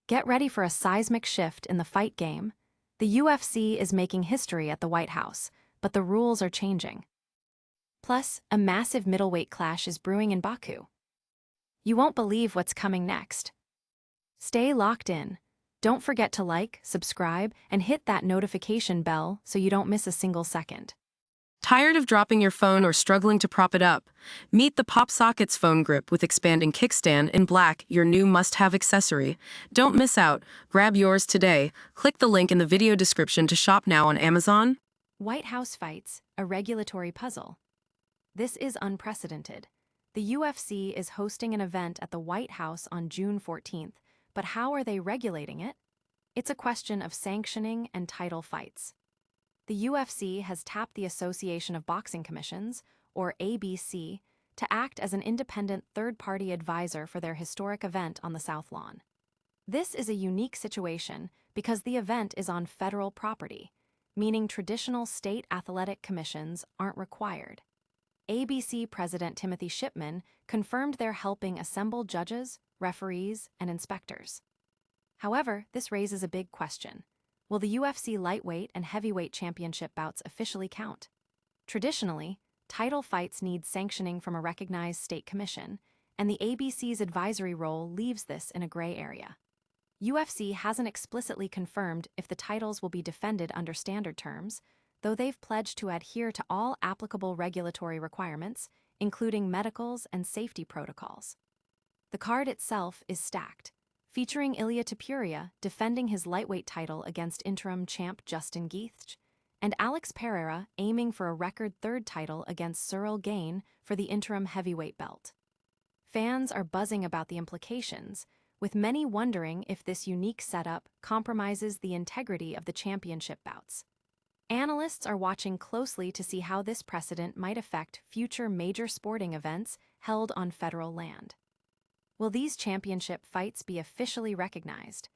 Get ready for a seismic shift in the fight game. The UFC is making history at the White House, but the rules are changing. Plus, a massive middleweight clash is brewing in Baku. You won't believe what's coming next. Stay locked in. Don't forget to like, subscribe, and hit that notification bell so you don't miss a single second. Tired of dropping your phone or struggling to prop it up? Meet the Pop Sockets phone grip with expanding kickstand in black, your new must-have accessory. Don't miss out. Grab yours today. Click the link in the video description to shop now on Amazon. White House fights, a regulatory puzzle. This is unprecedented. The UFC is hosting an event at the White House on June 14th, but how are they regulating it? It's a question of sanctioning and title fights. The UFC has tapped the Association of Boxing Commissions, or ABC, to act as an independent third-party advisor for their historic event on the South Lawn. This is a unique situation because the event is on federal property, meaning traditional state athletic commissions aren't required. ABC President Timothy Shipman confirmed they're helping assemble judges, referees, and inspectors. However, this raises a big question. Will the UFC lightweight and heavyweight championship bouts officially count? Traditionally, title fights need sanctioning from a recognized state commission, and the ABC's advisory role leaves this in a gray area. UFC hasn't explicitly confirmed if the titles will be defended under standard terms, though they've pledged to adhere to all applicable regulatory requirements, including medicals and safety protocols. The card itself is stacked, featuring Ilia Topuria defending his lightweight title against interim champ Justin Gaethje, and Alex Pereira aiming for a record third title against Ciryl Gane for the interim heavyweight belt. Fans are buzzing about the implications, with many wondering if this unique setup compromises the integrity of the championship bouts. Analysts are watching closely to see how this precedent might affect future major sporting events held on federal land. Will these championship fights be officially recognized?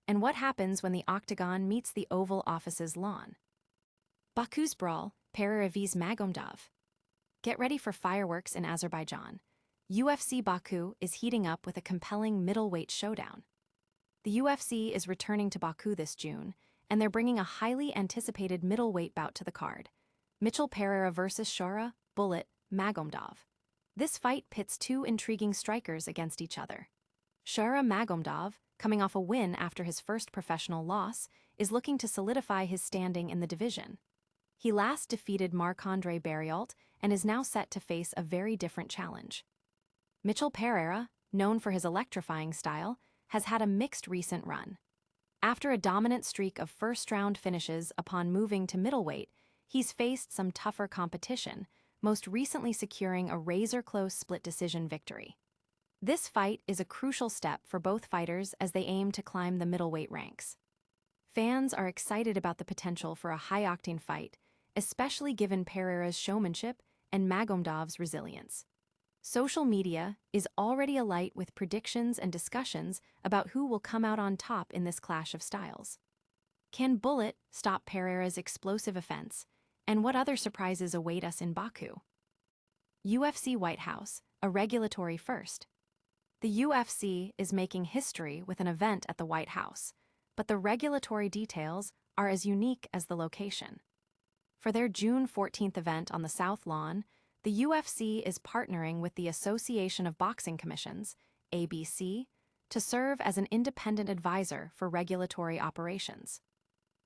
And what happens when the octagon meets the Oval Office's lawn? Baku's Brawl, Pereira vs Magomedov. Get ready for fireworks in Azerbaijan. UFC Baku is heating up with a compelling middleweight showdown. The UFC is returning to Baku this June, and they're bringing a highly anticipated middleweight bout to the card. Michel Pereira vs Shara Bullet Magomedov. This fight pits two intriguing strikers against each other. Shara Magomedov, coming off a win after his first professional loss, is looking to solidify his standing in the division. He last defeated Marc-Andre Barriault and is now set to face a very different challenge. Michel Pereira, known for his electrifying style, has had a mixed recent run. After a dominant streak of first-round finishes upon moving to middleweight, he's faced some tougher competition, most recently securing a razor-close split-decision victory. This fight is a crucial step for both fighters as they aim to climb the middleweight ranks. Fans are excited about the potential for a high-octane fight, especially given Pereira's showmanship and Magomedov's resilience. Social media is already alight with predictions and discussions about who will come out on top in this clash of styles. Can Bullet stop Pereira's explosive offense? And what other surprises await us in Baku? UFC White House, a regulatory first. The UFC is making history with an event at the White House, but the regulatory details are as unique as the location. For their June 14th event on the South Lawn, the UFC is partnering with the Association of Boxing Commissions, ABC, to serve as an independent advisor for regulatory operations.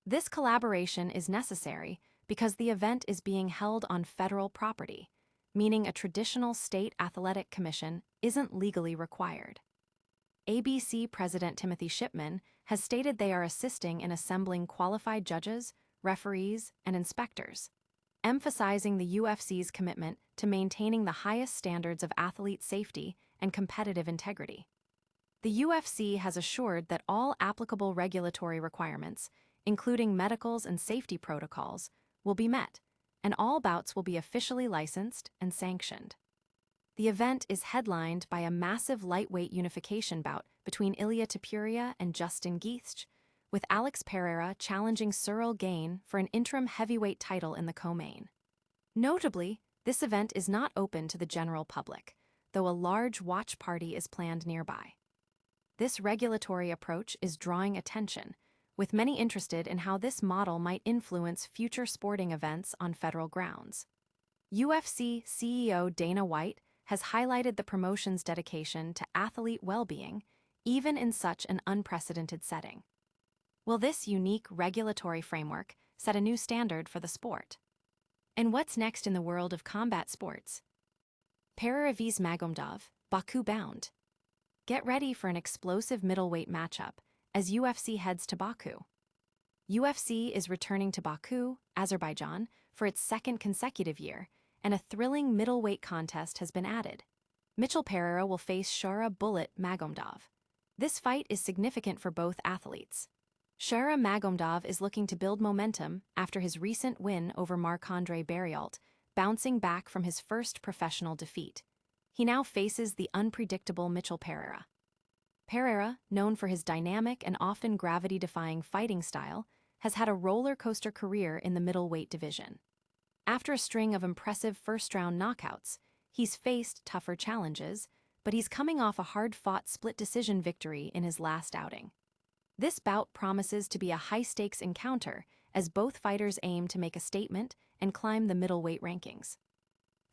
This collaboration is necessary because the event is being held on federal property, meaning a traditional state athletic commission isn't legally required. ABC President Timothy Shipman has stated they are assisting in assembling qualified judges, referees, and inspectors, emphasizing the UFC's commitment to maintaining the highest standards of athlete safety and competitive integrity. The UFC has assured that all applicable regulatory requirements, including medicals and safety protocols, will be met, and all bouts will be officially licensed and sanctioned. The event is headlined by a massive lightweight unification bout between Ilia Topuria and Justin Gaethje, with Alex Pereira challenging Ciryl Gane for an interim heavyweight title in the co-main. Notably, this event is not open to the general public, though a large watch party is planned nearby. This regulatory approach is drawing attention, with many interested in how this model might influence future sporting events on federal grounds. UFC CEO Dana White has highlighted the promotion's dedication to athlete well-being, even in such an unprecedented setting. Will this unique regulatory framework set a new standard for the sport? And what's next in the world of combat sports? Pereira vs Magomedov, Baku bound. Get ready for an explosive middleweight matchup as UFC heads to Baku. UFC is returning to Baku, Azerbaijan, for its second consecutive year, and a thrilling middleweight contest has been added. Michel Pereira will face Shara Bullet Magomedov. This fight is significant for both athletes. Shara Magomedov is looking to build momentum after his recent win over Marc-André Barriault, bouncing back from his first professional defeat. He now faces the unpredictable Michel Pereira. Pereira, known for his dynamic and often gravity-defying fighting style, has had a roller-coaster career in the middleweight division. After a string of impressive first-round knockouts, he's faced tougher challenges, but he's coming off a hard-fought split-decision victory in his last outing. This bout promises to be a high-stakes encounter as both fighters aim to make a statement and climb the middleweight rankings.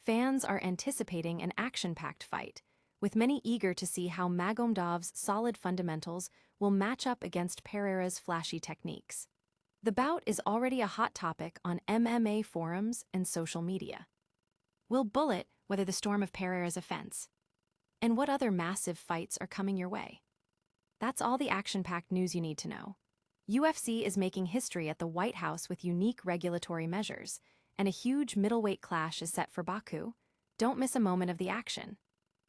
Fans are anticipating an action-packed fight, with many eager to see how Magomedov's solid fundamentals will match up against Pereira's flashy techniques. The bout is already a hot topic on MMA forums and social media. Will Bullet weather the storm of Pereira's offense? And what other massive fights are coming your way? That's all the action-packed news you need to know. UFC is making history at the White House with unique regulatory measures, and a huge middleweight clash is set for Baku. Don't miss a moment of the action.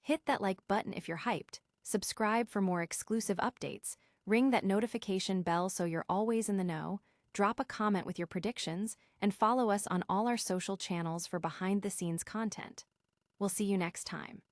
Hit that like button if you're hyped, subscribe for more exclusive updates, ring that notification bell so you're always in the know, drop a comment with your predictions, and follow us on all our social channels for behind-the-scenes content. We'll see you next time.